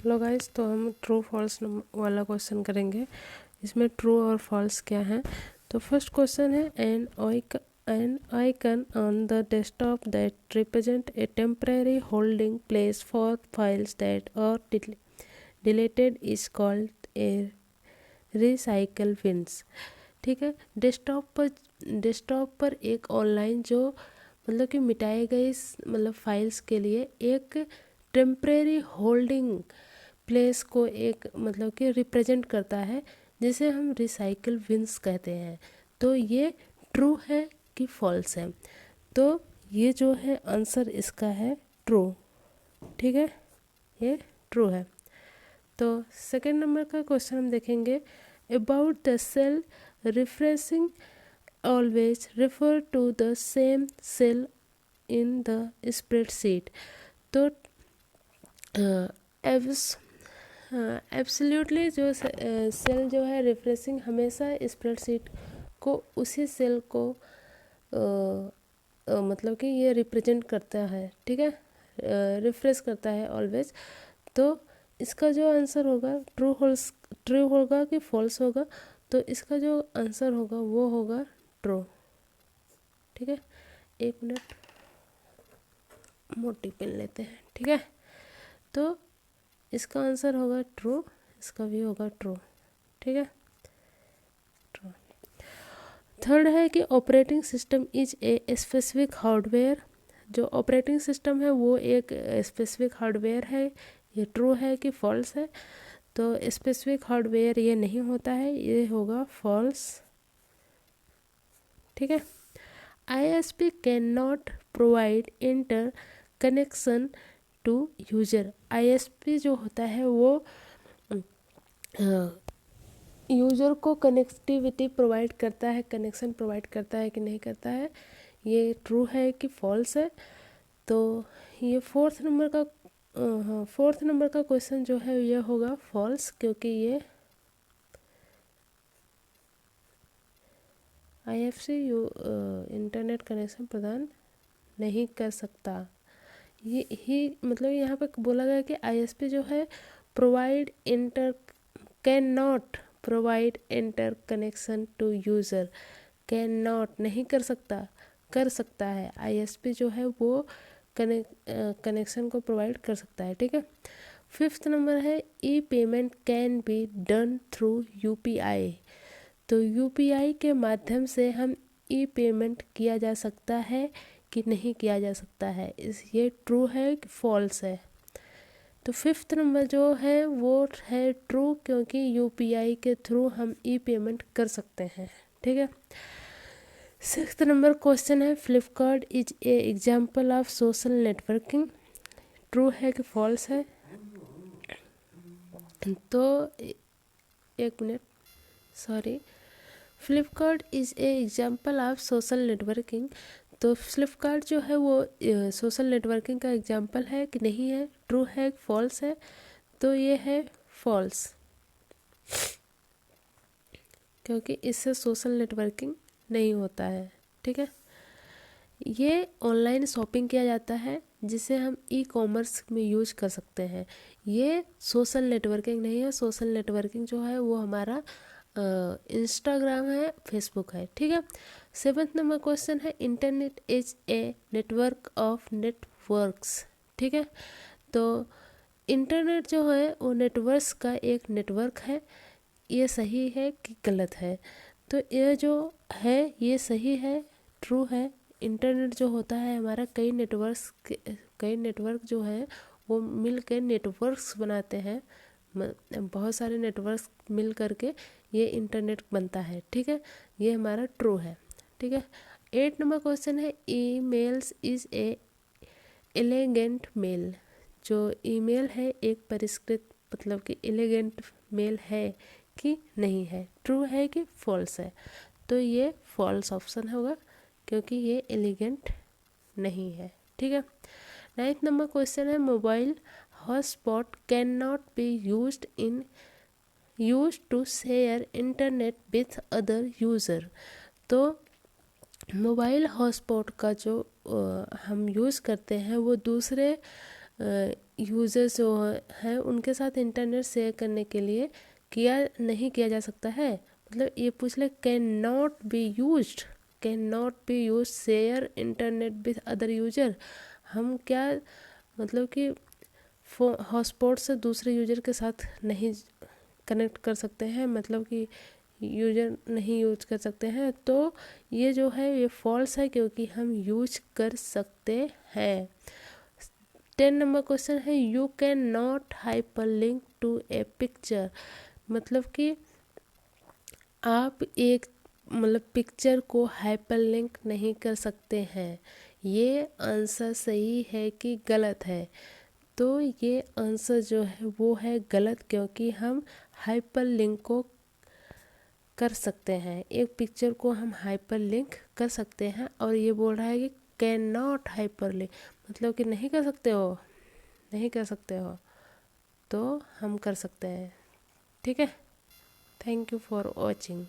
Hello guys, तो हम true false वाला क्वेश्चन करेंगे। इसमें ट्रू और फॉल्स क्या है। तो फर्स्ट क्वेश्चन है an icon on the desktop that represent a temporary holding place for files that are deleted is called a recycle bins। ठीक है, डेस्कटॉप पर एक ऑनलाइन जो मतलब कि मिटाए गए मतलब फाइल्स के लिए एक टेम्परेरी होल्डिंग प्लेस को एक मतलब कि रिप्रेजेंट करता है, जिसे हम रिसाइकल बिन्स कहते हैं। तो ये ट्रू है कि फॉल्स है। तो ये जो है आंसर इसका है ट्रू। ठीक है, ये ट्रू है। तो सेकंड नंबर का क्वेश्चन हम देखेंगे। About the cell refreshing always refer to the same cell in the spreadsheet. तो एब्सोल्युटली जो सेल जो है रिफ्रेशिंग हमेशा स्प्रेडशीट को उसी सेल को मतलब कि ये रिप्रेजेंट करता है। ठीक है, रिफ्रेश करता है ऑलवेज। तो इसका जो आंसर होगा ट्रू होगा कि फॉल्स होगा। तो इसका जो आंसर होगा वो होगा ट्रू। ठीक है, एक मिनट मोटी पेन लेते हैं। ठीक है, तो इसका आंसर होगा ट्रू, इसका भी होगा ट्रू। ठीक है, ट्रू। थर्ड है कि operating system is a specific hardware. जो ऑपरेटिंग सिस्टम है वो एक स्पेसिफिक हार्डवेयर है। ये ट्रू है कि फॉल्स है। तो स्पेसिफिक हार्डवेयर ये नहीं होता है, ये होगा फॉल्स। ठीक है, ISP can not provide inter connection to user. ISP जो होता है वो यूज़र को कनेक्टिविटी प्रोवाइड करता है, कनेक्शन प्रोवाइड करता है कि नहीं करता है, ये ट्रू है कि फॉल्स है। तो ये फोर्थ नंबर का क्वेश्चन जो है ये होगा फॉल्स, क्योंकि ये IFC इंटरनेट कनेक्शन प्रदान नहीं कर सकता। ये ही मतलब यहाँ पे बोला गया कि ISP जो है can not provide inter connection to user. Can not नहीं कर सकता है। ISP जो है वो कनेक्शन को प्रोवाइड कर सकता है। ठीक है, फिफ्थ नंबर है E payment can be done through UPI। तो UPI के माध्यम से हम ई पेमेंट किया जा सकता है कि नहीं किया जा सकता है, ये ट्रू है कि फॉल्स है। तो फिफ्थ नंबर जो है वो है ट्रू, क्योंकि UPI के थ्रू हम ई पेमेंट कर सकते हैं। ठीक है, सिक्स्थ नंबर क्वेश्चन है Flipkart is a example of social networking. True है कि फॉल्स है। तो एक minute, sorry, Flipkart is a example of social networking. तो फ्लिपकार्ट जो है वो सोशल नेटवर्किंग का एग्जाम्पल है कि नहीं है, ट्रू है कि फॉल्स है। तो ये है फॉल्स, क्योंकि इससे सोशल नेटवर्किंग नहीं होता है। ठीक है, ये ऑनलाइन शॉपिंग किया जाता है जिसे हम ई-कॉमर्स में यूज कर सकते हैं। ये सोशल नेटवर्किंग नहीं है। सोशल नेटवर्किंग जो है वो हमारा इंस्टाग्राम है, फेसबुक है। ठीक है, सेवन्थ नंबर क्वेश्चन है internet is a network of networks. ठीक है, तो इंटरनेट जो है वो नेटवर्क्स का एक नेटवर्क है। ये सही है कि गलत है? तो ये जो है ये सही है, ट्रू है। इंटरनेट जो होता है हमारा कई नेटवर्क जो है वो मिल के नेटवर्क्स बनाते हैं। बहुत सारे नेटवर्क्स मिल करके ये इंटरनेट बनता है। ठीक है, ये हमारा ट्रू है। ठीक है, 8 नंबर क्वेश्चन है emails is a elegant mail. जो ईमेल है एक परिष्कृत मतलब कि एलिगेंट मेल है कि नहीं है, ट्रू है कि फॉल्स है? तो ये फॉल्स ऑप्शन होगा, क्योंकि ये एलिगेंट नहीं है। ठीक है, 9th नंबर क्वेश्चन है mobile hotspot can not be use to share internet with other user. तो मोबाइल हॉटस्पॉट का जो हम यूज़ करते हैं वो दूसरे यूज़र्स जो हैं उनके साथ इंटरनेट शेयर करने के लिए नहीं किया जा सकता है। मतलब ये पूछ ले, can not be use share internet with other user. हम क्या मतलब कि हॉटस्पॉट से दूसरे यूजर के साथ नहीं कनेक्ट कर सकते हैं, मतलब कि यूजर नहीं यूज कर सकते हैं। तो ये जो है ये फॉल्स है, क्योंकि हम यूज कर सकते हैं। 10 नंबर क्वेश्चन है, you can not hyper link to a picture. मतलब कि आप एक मतलब पिक्चर को हाइपर लिंक नहीं कर सकते हैं। ये आंसर सही है कि गलत है? तो ये आंसर जो है वो है गलत, क्योंकि हम हाइपर लिंक को कर सकते हैं, एक पिक्चर को हम हाइपर लिंक कर सकते हैं। और ये बोल रहा है कि कैन नॉट हाइपर लिंक, मतलब कि नहीं कर सकते हो, नहीं कर सकते हो, तो हम कर सकते हैं। ठीक है, थैंक यू फॉर वॉचिंग।